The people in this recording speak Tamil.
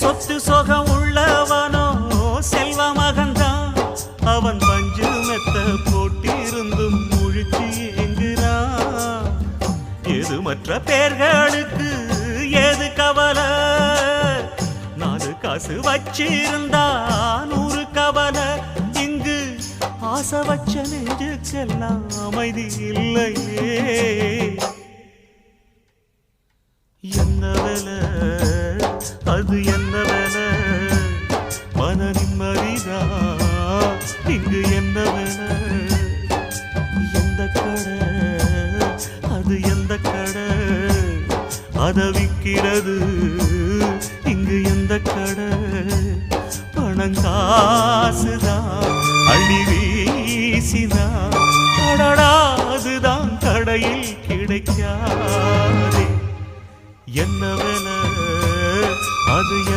சொத்து சொகம் உள்ளவனோ செல்வ மகன்தான். அவன் பஞ்சு மெத்த போட்டிருந்தும் முழிச்சு ஏங்குறான். எது மற்ற பேர்களுக்கு ஏது கவலை? 4 காசு வச்சிருந்தா 100 கவலை. இங்கு ஆசை வச்ச நெஞ்சுக்கெல்லாம் அமைதி இல்லையே. என்ன வேலை அது என்ன வேலை? மன நிம்மதிதான் இங்கு என்ன வேலை? எந்த கடை அது எந்த கடை? அத விக்கிறது இங்கு எந்த கடை? பணங்காசுதான் அள்ளி வீசிதான் அடடாதுதான் கடையில் கிடைக்காதே. என்ன வேலை அது?